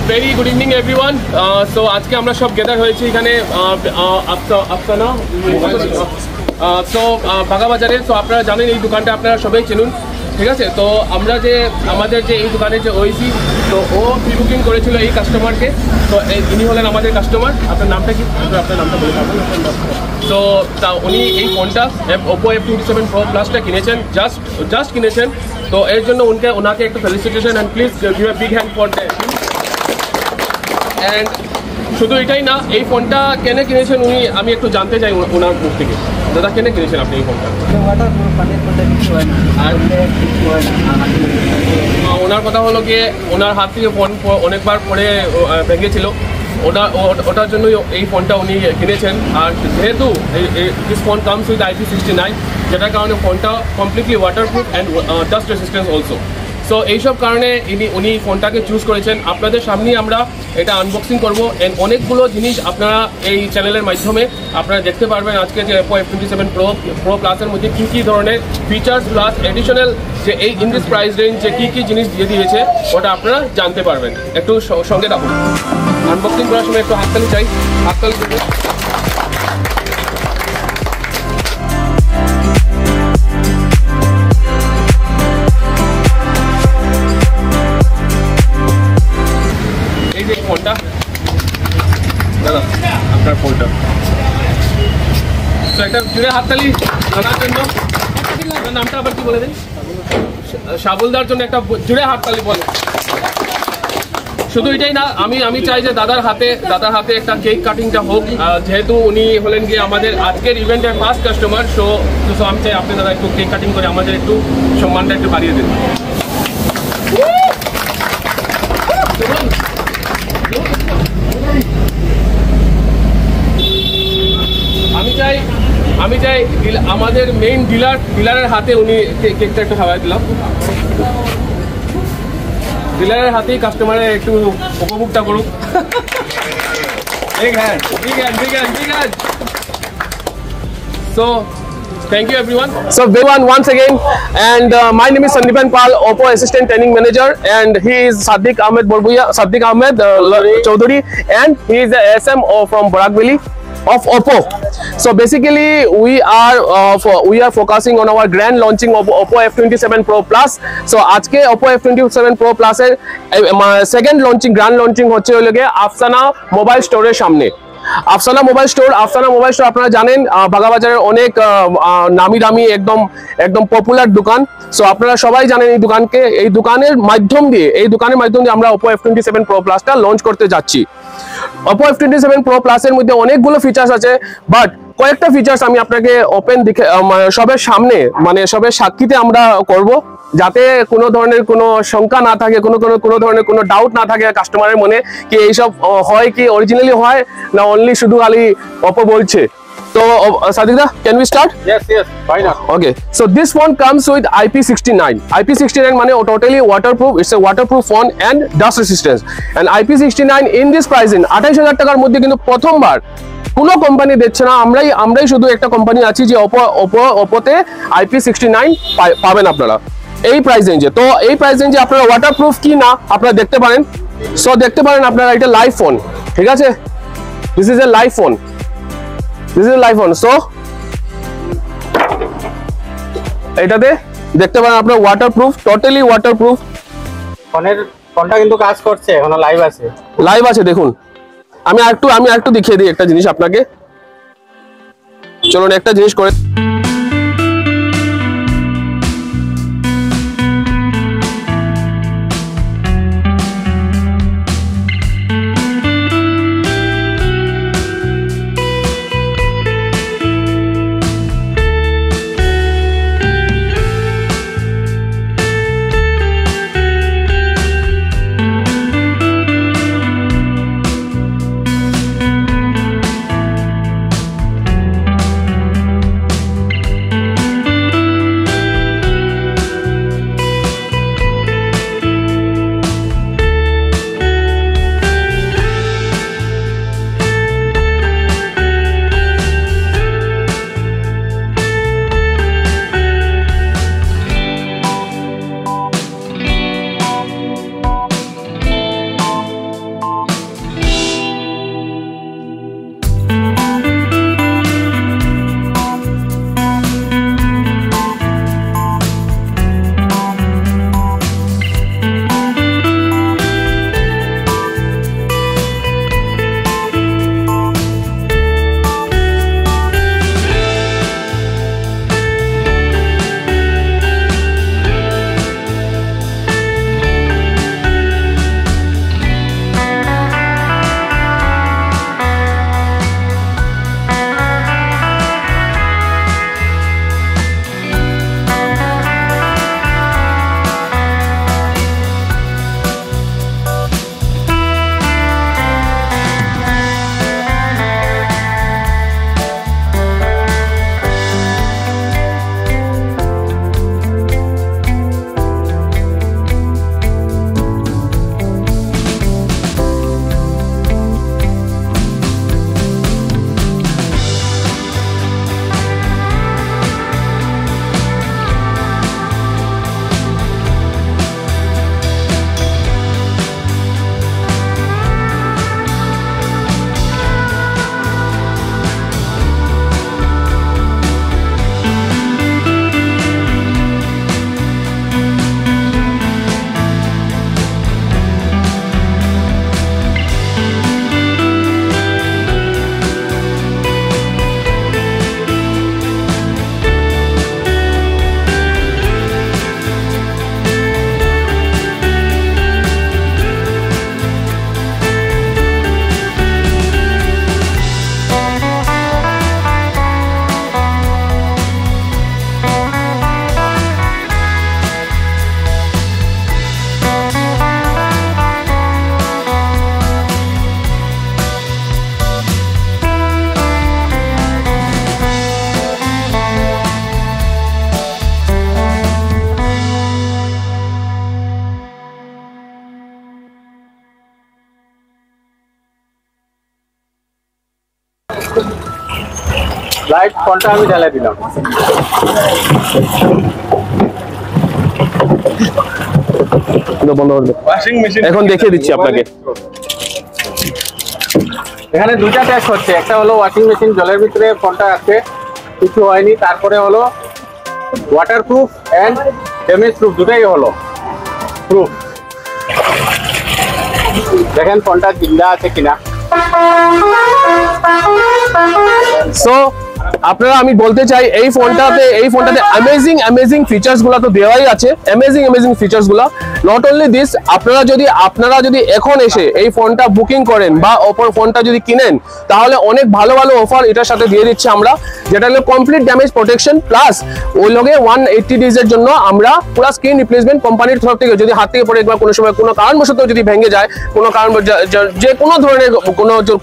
Very good evening everyone. So আজকে আমরা সব গেদার হয়েছি এখানে আফসানা সো বাগাবাজারে। সো আপনারা জানেন এই দোকানটা আপনারা সবাই চিনুন, ঠিক আছে। তো আমরা যে আমাদের যে এই দোকানে যে ওইসি, তো ও প্রি বুকিং করেছিল এই কাস্টমারকে। তো ইনি হলেন আমাদের কাস্টমার। আপনার নামটা কি? আপনার নামটা বলে পাবেন। তো তা উনি এই ফোনটা ওপো F27 Pro Plusটা কিনেছেন, জাস্ট কিনেছেন। তো এর জন্য ওনাকে একটা felicitation and please give a big hand for that. And শুধু এটাই না, এই ফোনটা কেন কিনেছেন উনি, আমি একটু জানতে চাই ওনার মুখ থেকে। দাদা কেন কিনেছেন আপনি এই ফোনটা? আর ওনার কথা হলো গিয়ে ওনার হাত থেকে ফোন অনেকবার পরে ভেঙেছিল, ওটার জন্যই এই ফোনটা উনি কিনেছেন। আর যেহেতু this phone comes with IP69, যেটার কারণে ফোনটা completely waterproof and dust resistance also. So এইসব কারণে উনি ফোনটাকে চুজ করেছেন। আপনাদের সামনেই আমরা এটা আনবক্সিং করবো। অ্যান্ড অনেকগুলো জিনিস আপনারা এই চ্যানেলের মাধ্যমে আপনারা দেখতে পারবেন আজকে যে ওপো F27 Pro Plusের মধ্যে কী কী ধরনের ফিচার্স প্লাস এডিশনাল যে এই ইন দিস প্রাইস রেঞ্জ যে কী কী জিনিস দিয়ে দিয়েছে ওটা আপনারা জানতে পারবেন। একটু সঙ্গে রাখুন। আনবক্সিং করার সময় একটু হাততালি চাই, হাততালি দেবেন। ফোনটা দাদা আপনার ফোনটা, তো একটা জুড়ে হাততালি দাদার জন্য। নামটা আবার কি বলে দিন? সাবুলদার জন্য একটা জুড়ে হাততালি বলে। শুধু এটাই না, আমি চাই যে দাদার হাতে একটা কেক কাটিংটা হোক, যেহেতু উনি হলেন গিয়ে আমাদের আজকের ইভেন্টের ফার্স্ট কাস্টমার। সো আমি চাই আপনি দাদা একটু কেক কাটিং করে আমাদের একটু সম্মানটা একটু বাড়িয়ে দিন। আমি চাই আমাদের মেইন ডিলারের হাতে উনি কেকটা একটু খাওয়াই দিলাম। ডিলারের হাতেই কাস্টমারের একটু উপভোগটা করুক। Big hand. So thank you everyone. So everyone once again, and my name is Sandipan Pal, Oppo Assistant Training Manager, and he is Saddiq Ahmed Chaudhary, and he is the SM from Barakveli of Oppo. So basically we are focusing on our grand launching of Oppo F27 Pro Plus. So আজকে Oppo F27 Pro Plus এর second grand launching হচ্ছে হলো গিয়ে Afsana mobile স্টোরের সামনে। Afsana mobile store আপনারা জানেন বাগাবাজারের অনেক নামি দামি একদম পপুলার দোকান। সো আপনারা সবাই জানেন এই দোকানের মাধ্যম দিয়ে আমরা Oppo F27 Pro Plusটা লঞ্চ করতে যাচ্ছি। Oppo F27 Pro Plus এর মধ্যে অনেকগুলো ফিচার্স আছে, বাট কয়েকটা ফিচার্স আমি আপনাকে ওপেন সবের সামনে সবের সাক্ষীতে আমরা করব, যাতে কোনো ধরনের কোনো শঙ্কা না থাকে, কোনো ধরনের কোনো ডাউট না থাকে কাস্টমারের মনে কি এইসব হয় কি অরিজিনালি হয় না অনলি শুধু খালি Oppo বলছে। So Sadiq da, can we start? Yes, why not? Okay, so this phone comes with IP69 মানে totally waterproof. It's a waterproof phone and dust resistance, and IP69 in this pricing 28,000 টাকার মধ্যে কিন্তু প্রথমবার কোনো company দিচ্ছে না। আমরাই শুধু একটা কোম্পানি আছি যে Oppo-তে IP69 পাবেন আপনারা এই প্রাইস রেঞ্জে। তো এই প্রাইস রেঞ্জে আপনারা ওয়াটারপ্রুফ কি না আপনারা দেখতে পারেন। সো দেখতে পারেন আপনারা, এটা লাইভ ফোন, ঠিক আছে। This is a live phone. So এটাতে দেখতে পারেন আপনারা ওয়াটারপ্রুফ, টোটালি ওয়াটারপ্রুফ। ফোনটা কিন্তু কাজ করছে, এখনো লাইভ আছে দেখুন। আমি আরেকটু দেখিয়ে দিই একটা জিনিস আপনাকে। চলুন একটা জিনিস করে লাইভ ফোনটা আমি ঢেলে দিলাম। বন্ধ করে দাও। ওয়াশিং মেশিন এখন দেখিয়ে দিচ্ছি আপনাকে। এখানে দুইটা টেস্ট হচ্ছে, একটা হলো ওয়াশিং মেশিন জলের ভিতরে ফোনটা আছে, কিছু হয়নি। তারপরে হলো water proof and damage proof, দুটাই হলো প্রুফ। দেখেন ফোনটা জিন্দা আছে কিনা। সো আপনারা আমি বলতে চাই এই ফোনটাতে অ্যামেজিং ফিচার্স গুলো তো দেওয়াই আছে, অ্যামেজিং ফিচার্স গুলো। নট অনলি দিস, আপনারা যদি এখন এসে এই ফোনটা বুকিং করেন বা অপর ফোনটা যদি কিনেন, তাহলে অনেক ভালো অফার এটার সাথে দিয়ে দিচ্ছে আমরা, যেটা হলো কমপ্লিট ড্যামেজ প্রোটেকশন প্লাস ওই লগে 180 ডেজ এর জন্য আমরা পুরো স্ক্রিন রিপ্লেসমেন্ট কোম্পানির তরফ থেকে, যদি হাত থেকে পড়ে একবার কোনো সময় কোনো কারণবশত যদি ভেঙে যায়, কোনো কারণ যে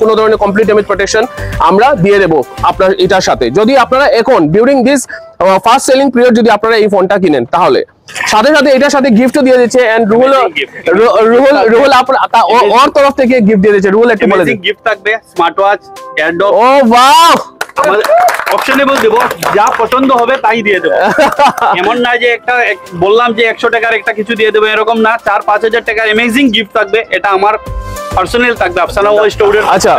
কোনো ধরনের কমপ্লিট ড্যামেজ প্রোটেকশন আমরা দিয়ে দেবো আপনার এটার সাথে। যদি আপনারা এখন during this first selling period যদি আপনারা এই ফোনটা কিনেন, তাহলে সাথে এটার সাথে গিফটও দিয়ে দিচ্ছে। এন্ড রুহুল ওর তরফ থেকে গিফট দিয়ে দিচ্ছে। রুহুল একটু বলে দিন। গিফট থাকবে স্মার্ট ওয়াচ, এয়ারড্রপ। ও বাহ, আমাদের অপশনেবল দেব, যা পছন্দ হবে তাই দিয়ে দেবো। এমন না যে একটা বললাম যে 100 টাকার একটা কিছু দিয়ে দেবো, এরকম না। 4-5 হাজার টাকার অ্যামেজিং গিফট থাকবে, এটা আমার পার্সোনাল থাকবে আফসানা মোবাইল স্টোরের। আচ্ছা,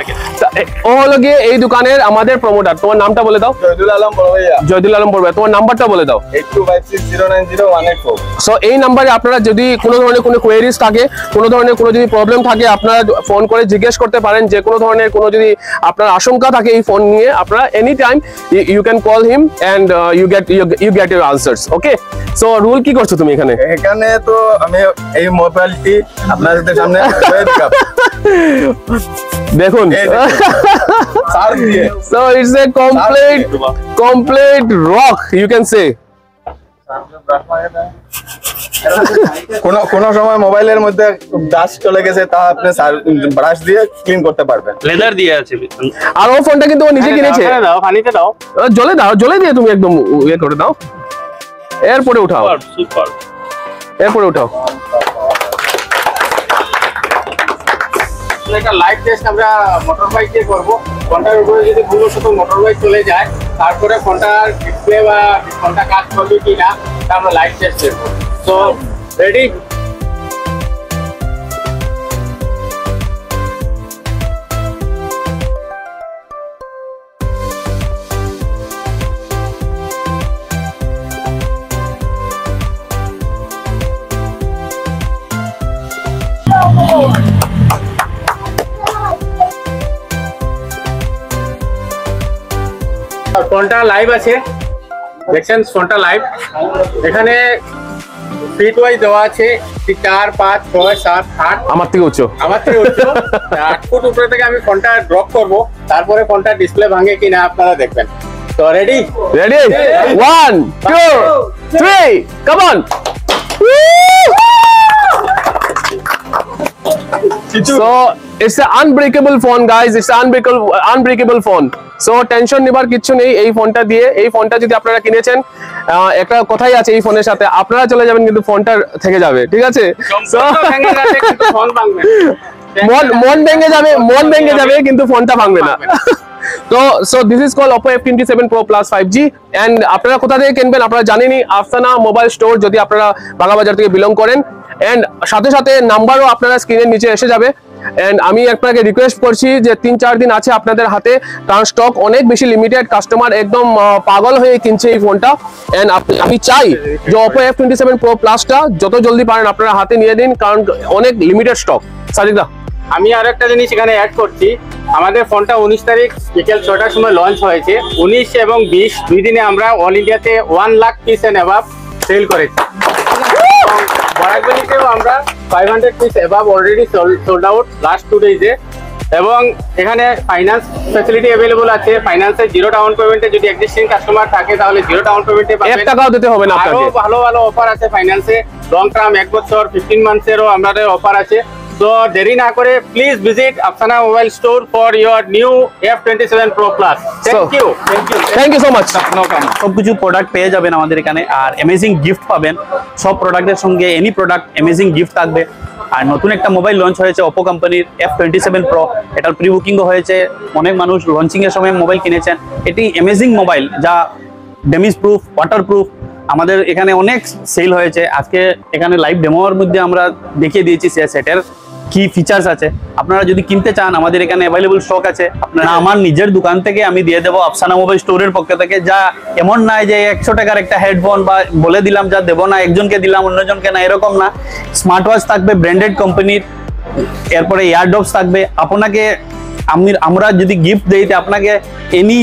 ও হলো গিয়ে এই দোকানের আমাদের প্রমোটার। তোমার নামটা বলে দাও। জয়দুল আলম বড় ভাইয়া। জয়দুল আলম বড় ভাইয়া, তোমার নাম্বারটা বলে দাও। 8256090184। সো এই নাম্বারে আপনারা যদি কোনো ধরনের কোনো কোয়েরিজ থাকে, কোনো ধরনের কোনো যদি প্রবলেম থাকে, আপনারা ফোন করে জিজ্ঞেস করতে পারেন। যে কোনো ধরনের কোনো যদি আপনার আশঙ্কা থাকে এই ফোন নিয়ে, আপনারা any time you can call him and you get your answers. Okay, so রুল কি করছো তুমি এখানে? এখানে তো আমি এই মোবাইলটি আপনাদের সামনে দেখুন, so it's a complete rock, you can say. কোন সময় মোবাইলের মধ্যে ডাস্ট চলে গেছে, তা আপনি ব্রাশ দিয়ে ক্লিন করতে পারবেন। লেদার দিয়ে আছে। আর ও ফোনটা কিন্তু ও নিজে কিনেছে। দাও, পানিতে দাও, জলে দিয়ে তুমি একদম ইয়ে করে দাও, এরপরে উঠাও। সুপার, এরপরে উঠাও। একটা লাইভ টেস্ট আমরা মোটর বাইক দিয়ে করবো। ফোনটার উপরে যদি ভুলবশত মোটর বাইক চলে যায়, তারপরে ফোনটার ডিসপ্লে বা ফোনটা কাজ করবে কিনা তা আমরা লাইভ টেস্ট করবো। So ready? ফোনটা লাইভ আছে, দেখছেন ফোনটা লাইভ। এখানে ফিট ওয়াইজ দেওয়া আছে 4, 5, 6, 7, 8। আমার থেকে উচ্চ, 8 ফুট উপরে থেকে আমি ফোনটা ড্রপ করব, তারপরে ফোনটা ডিসপ্লে ভাঙে কিনা আপনারা দেখবেন। তো ready? 1 2 3 come on. So it's an unbreakable phone guys, it's an unbreakable phone. So tension নেবার কিছু নেই এই ফোনটা দিয়ে। এই ফোনটা যদি আপনারা কিনেছেন, একটা কথাই আছে এই ফোনের সাথে, আপনারা চলে যাবেন কিন্তু ফোনটা থেকে যাবে, ঠিক আছে? মন ভেঙে যাবে কিন্তু ফোনটা ভাঙবে না। তো so this is call Oppo F27 Pro Plus 5G। And আপনারা কোথা থেকে কিনবেন আপনারা জানেনই, আফসানা মোবাইল স্টোর, যদি আপনারা বাগাবাজার থেকে বিলং করেন। এন্ড সাথে নাম্বারও আপনারা স্ক্রিনের নিচে এসে যাবে। এন্ড আমি আপনাকে রিকোয়েস্ট করছি যে 3-4 দিন আছে আপনাদের হাতে, কারণ স্টক অনেক বেশি লিমিটেড, কাস্টমার একদম পাগল হয়ে কিনছে এই ফোনটা। এন্ড আমি চাই যে Oppo F27 Pro Plus-টা যত জলদি পারেন আপনারা হাতে নিয়ে দিন, কারণ অনেক লিমিটেড স্টক। সাদিকদা, আমি আর একটা জিনিস এখানে অ্যাড করছি। আমাদের ফোনটা 19 তারিখ বিকেল 6টার সময় লঞ্চ হয়েছে। 19 এবং 20 দুই দিনে আমরা অল ইন্ডিয়াতে 1 lakh piece and above sale করেছি। বরাকবেলিতেও আমরা 500 piece above already sold out last 2 ডেজে। এবং এখানে ফাইন্যান্স ফ্যাসিলিটি अवेलेबल আছে। ফাইন্যান্সে 0 ডাউন পেমেন্টে যদি এক্সিস্টিং কাস্টমার থাকে তাহলে 0 ডাউন পেমেন্টে পাবেন, 1 টাকাও দিতে হবে না আপনাকে। আরো ভালো অফার আছে ফাইন্যান্সে, লং টার্ম 1 বছর 15 মান্থসেরও আমাদের অফার আছে। So দেরি না করে please visit Afsana mobile store for your new F27 Pro Plus. Thank you so much. সবকিছু প্রোডাক্ট পেয়ে যাবেন আমাদের এখানে, আর অ্যামেজিং গিফট পাবেন। সব প্রোডাক্টের সঙ্গে এনি প্রোডাক্ট অ্যামেজিং গিফট থাকবে। আর নতুন একটা মোবাইল লঞ্চ হয়েছে Oppo কোম্পানির F27 Pro, এটার প্রি বুকিংও হয়েছে, অনেক মানুষ লঞ্চিং এর সময় মোবাইল কিনেছেন। এটি অ্যামেজিং মোবাইল, যা ড্যামেজ প্রুফ, ওয়াটার প্রুফ। আমাদের এখানে অনেক সেল হয়েছে। আজকে এখানে লাইভ ডেমোর মধ্যে আমরা দেখিয়ে দিয়েছি সেটের কি ফিচার্স আছে। আপনারা যদি কিনতে চান আমাদের এখানে অ্যাভেলেবল স্টক আছে। আপনারা আমার নিজের দোকান থেকে আমি দিয়ে দেবো আফসানা মোবাইল স্টোরের পক্ষ থেকে। যা এমন নয় যে 100 টাকার একটা হেডফোন বা বলে দিলাম যা দেবো না, একজনকে দিলাম অন্যজনকে না, এরকম না। স্মার্ট ওয়াচ থাকবে ব্র্যান্ডেড কোম্পানির, এরপরে ইয়ারডপস থাকবে। আপনাকে আমরা যদি গিফট দেই আপনাকে এনি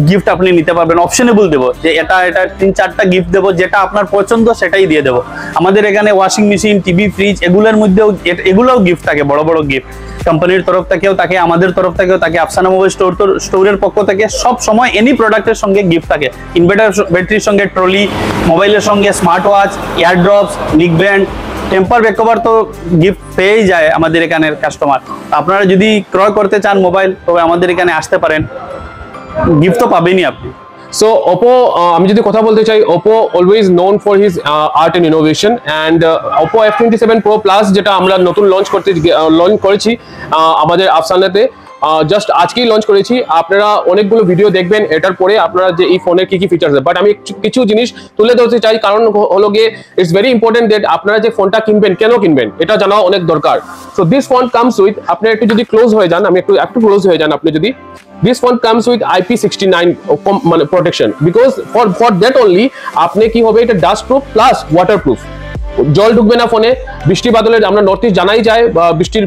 গিফট আপনি নিতে পারবেন, অপশনেবল দেবো যে এটা 3-4টা গিফট দেবো, যেটা আপনার পছন্দ সেটাই দিয়ে দেবো। আমাদের এখানে ওয়াশিং মেশিন, টিভি, ফ্রিজ এগুলোর মধ্যেও এগুলোও গিফট থাকে, বড় বড় গিফট কোম্পানির তরফ থেকেও থাকে, আমাদের তরফ থেকেও থাকে। আফসানা মোবাইল স্টোরের পক্ষ থেকে সব সময় এনি প্রোডাক্টের সঙ্গে গিফট থাকে। ইনভার্টার ব্যাটারির সঙ্গে ট্রলি, মোবাইলের সঙ্গে smart watch, eardrops, neck band, temper back cover তো গিফট পেয়েই যায় আমাদের এখানের কাস্টমার। আপনারা যদি ক্রয় করতে চান মোবাইল, তবে আমাদের এখানে আসতে পারেন, গিফট তো পাবেনই আপনি। So Oppo, আমি যদি কথা বলতে চাই, Oppo always known for his art and innovation, and Oppo F27 Pro Plus যেটা আমরা নতুন লঞ্চ করেছি আমাদের আফসানাতে, জাস্ট আজকেই লঞ্চ করেছি। আপনারা অনেকগুলো ভিডিও দেখবেন এটার পরে আপনারা যে এই ফোনের কি ফিচার্স আছে, বাট আমি কিছু জিনিস তুলে ধরতে চাই, কারণ হলো গিয়ে ইটস ভেরি ইম্পর্টেন্ট দ্যাট আপনারা যে ফোনটা কিনবেন কেন কিনবেন এটা জানা অনেক দরকার। So this phone comes with, আপনি একটু যদি ক্লোজ হয়ে যান, আমি একটু ক্লোজ হয়ে যান আপনি যদি, this phone comes with IP69 protection, because for that only আপনি কি হবে, এটা dust proof plus water proof. জল ঢুকবে না ফোনে, বৃষ্টি বাদলে, আমরা নর্থ ইস্ট জানাই যায়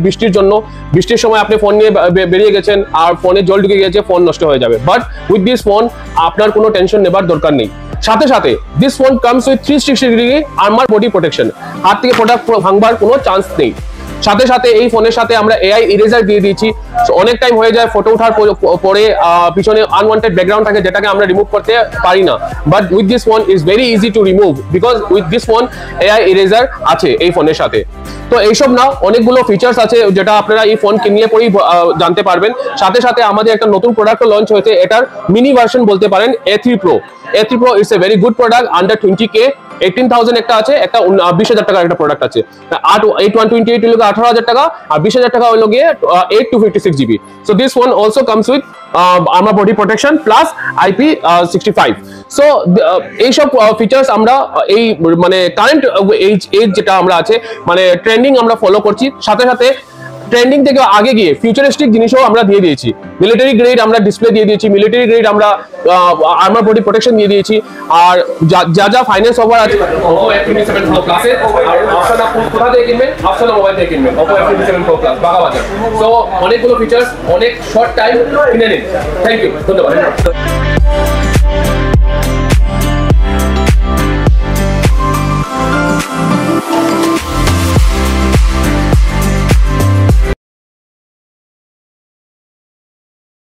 বৃষ্টির জন্য, বৃষ্টির সময় আপনি ফোন নিয়ে বেরিয়ে গেছেন আর ফোনে জল ঢুকে গেছে, ফোন নষ্ট হয়ে যাবে। বাট উইথ দিস ফোন আপনার কোনো টেনশন নেবার দরকার নেই। সাথে সাথে this phone comes with 360 degree armour body protection, হাত থেকে প্রোডাক্ট ভাঙবার কোনো চান্স নেই। সাথে সাথে এই ফোনের সাথে আমরা AI ইরেজার দিয়ে দিয়েছি। অনেক টাইম হয়ে যায় ফটো ওঠার পরে পিছনে আনওয়ান্টেড ব্যাকগ্রাউন্ড থাকে যেটাকে আমরা রিমুভ করতে পারি না, but with this phone is very easy to remove, because with this phone AI eraser আছে এই ফোনের সাথে। তো এইসব না, অনেকগুলো ফিচার্স আছে যেটা আপনারা এই ফোন কিনলে পরেই জানতে পারবেন। সাথে সাথে আমাদের একটা নতুন প্রোডাক্ট লঞ্চ হয়েছে, এটার মিনি ভার্সন বলতে পারেন, A3 Pro। A3 Pro it's a very good product, under 20K, 18,000 একটা আছে, একটা 20,000 টাকার একটা প্রোডাক্ট আছে। 8128 হলো 18,000 টাকা, আর 20,000 টাকা হলো গিয়ে 8 to 56 GB। So this phone also comes with armour body protection plus IP65। So এইসব ফিচার্স আমরা এই মানে কারেন্ট এজ যেটা আমরা আছে, মানে ট্রেন্ডিং আমরা ফলো করছি। সাথে সাথে ট্রেন্ডিং থেকে আগে গিয়ে ফিউচারিস্টিক জিনিসও আমরা দিয়ে দিয়েছি। মিলিটারি গ্রেড আমরা ডিসপ্লে দিয়ে দিয়েছি, মিলিটারি গ্রেড আমরা আর্মার বডি প্রোটেকশন দিয়ে দিয়েছি। আর যা ফাইন্যান্স অফার আছে Oppo F27 Pro Plus এর, আর আফসানা কোথা থেকে কিনবেন, আফসানা মোবাইল থেকে কিনবেন Oppo F27 Pro Plus বাগাবাজার। সো অনেকগুলো ফিচার্স, অনেক শর্ট টাইম কিনে নিন। থ্যাংক ইউ, ধন্যবাদ।